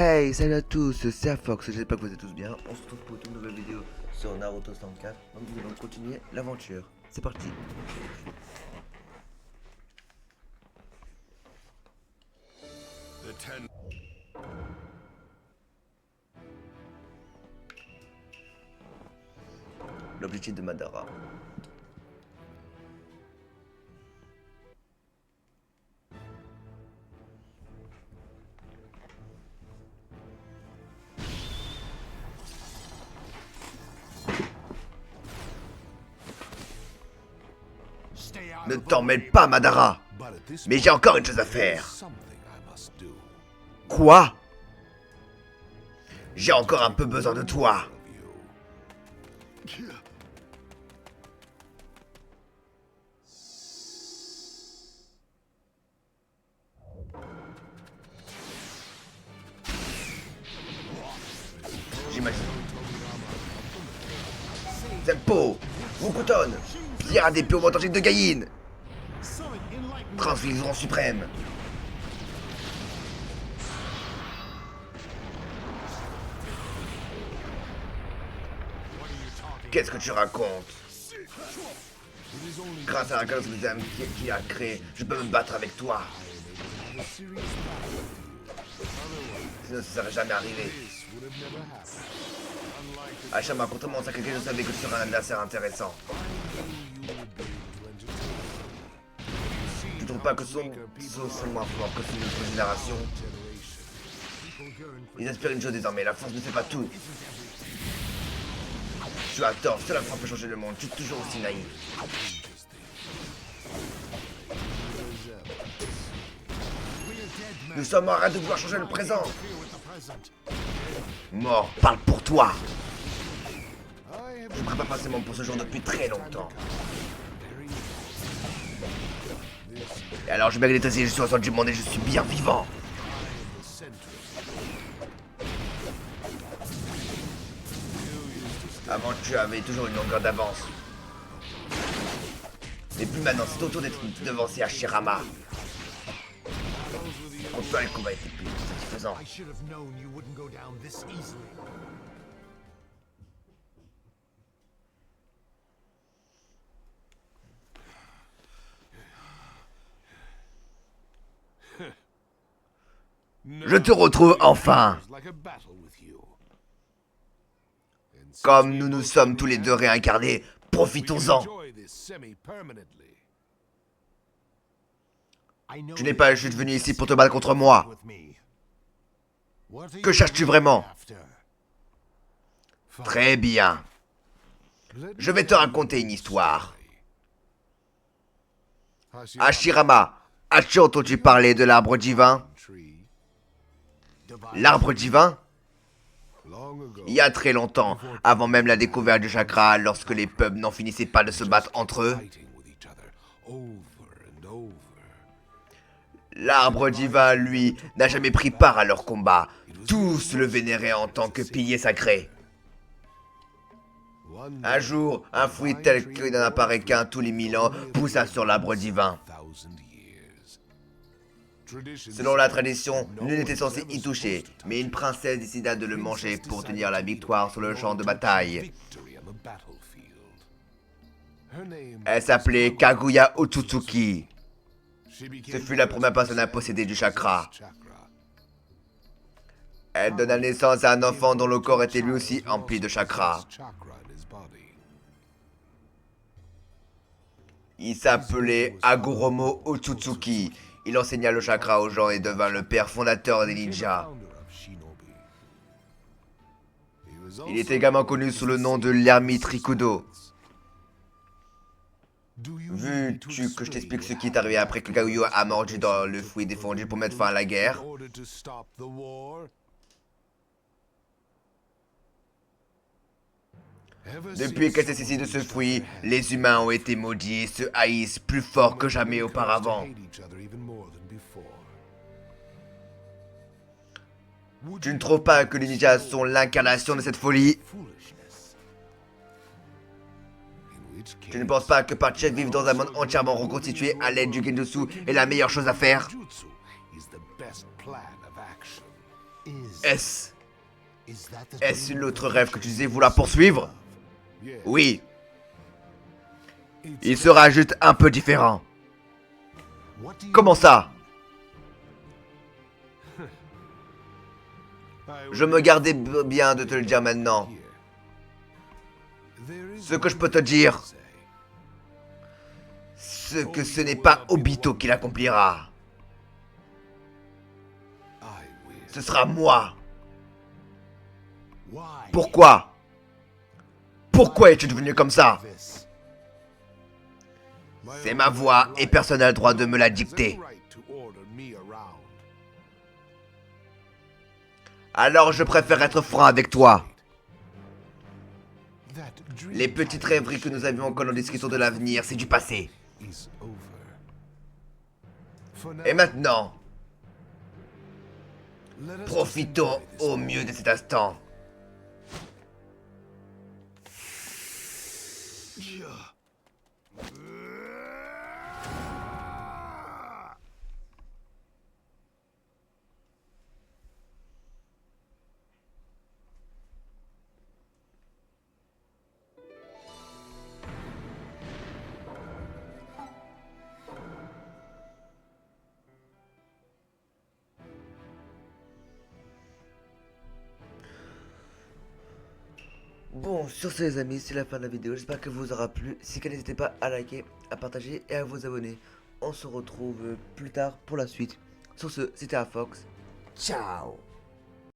Hey, salut à tous, c'est Afox, j'espère que vous êtes tous bien. On se retrouve pour une nouvelle vidéo sur Naruto 64. Donc nous allons continuer l'aventure. C'est parti. L'objectif de Madara. Ne t'en mêle pas, Madara. Mais j'ai encore une chose à faire. Quoi? J'ai encore un peu besoin de toi. J'imagine. Zempo, Wukuton, pierre à des pure tangente de Gaïn. Transfusion suprême. Qu'est-ce que tu racontes? Grâce à la cause qui a créé, je peux me battre avec toi. Sinon ça serait jamais arrivé. Ashama, contrairement à quelqu'un, je savais que tu serais un adversaire intéressant. Tu trouves pas que son moins fort que celui de notre génération? Ils aspirent une chose désormais, la force ne fait pas tout. Tu as tort, seule la force peut changer le monde, tu es toujours aussi naïf. Nous sommes morts, arrête de vouloir changer le présent. Mort, parle pour toi. Je ne prépare pas forcément pour ce jour depuis très longtemps. Et alors je mérite aussi, je suis au centre du monde et je suis bien vivant. Avant tu avais toujours une longueur d'avance. Mais plus maintenant, c'est ton tour d'être devancé à Shirama. Contre toi, le combat était plus satisfaisant. Je te retrouve enfin. Comme nous nous sommes tous les deux réincarnés, profitons-en. Tu n'es pas juste venu ici pour te battre contre moi. Que cherches-tu vraiment? Très bien. Je vais te raconter une histoire. Hashirama, as-tu entendu parler de l'arbre divin? L'arbre divin? Il y a très longtemps, avant même la découverte du chakra, lorsque les peuples n'en finissaient pas de se battre entre eux, l'arbre divin, lui, n'a jamais pris part à leur combat. Tous le vénéraient en tant que pilier sacré. Un jour, un fruit tel qu'il n'en apparaît qu'un tous les 1000 ans poussa sur l'arbre divin. Selon la tradition, nul n'était censé y toucher, mais une princesse décida de le manger pour tenir la victoire sur le champ de bataille. Elle s'appelait Kaguya Otsutsuki. Ce fut la première personne à posséder du chakra. Elle donna naissance à un enfant dont le corps était lui aussi empli de chakra. Il s'appelait Hagoromo Otsutsuki. Il enseigna le chakra aux gens et devint le père fondateur des ninjas. Il est également connu sous le nom de l'ermite Rikudo. Veux-tu que je t'explique ce qui est arrivé après que Kaguya a mordu dans le fruit défendu pour mettre fin à la guerre? Depuis qu'elle s'est saisie de ce fruit, les humains ont été maudits et se haïssent plus fort que jamais auparavant. Tu ne trouves pas que les ninjas sont l'incarnation de cette folie? Tu ne penses pas que partir vivre dans un monde entièrement reconstitué à l'aide du Genjutsu est la meilleure chose à faire? Est-ce l'autre rêve que tu disais vouloir poursuivre? Oui. Il sera juste un peu différent. Comment ça? Je me gardais bien de te le dire maintenant. Ce que je peux te dire, c'est que ce n'est pas Obito qui l'accomplira. Ce sera moi. Pourquoi? Pourquoi es-tu devenu comme ça? C'est ma voix et personne n'a le droit de me la dicter. Alors je préfère être franc avec toi. Les petites rêveries que nous avions quand nous discutons de l'avenir, c'est du passé. Et maintenant, profitons au mieux de cet instant. Bon, sur ce les amis, c'est la fin de la vidéo, j'espère que vous aura plu. Si c'est le cas, n'hésitez pas à liker, à partager et à vous abonner. On se retrouve plus tard pour la suite. Sur ce, c'était Fox. Ciao.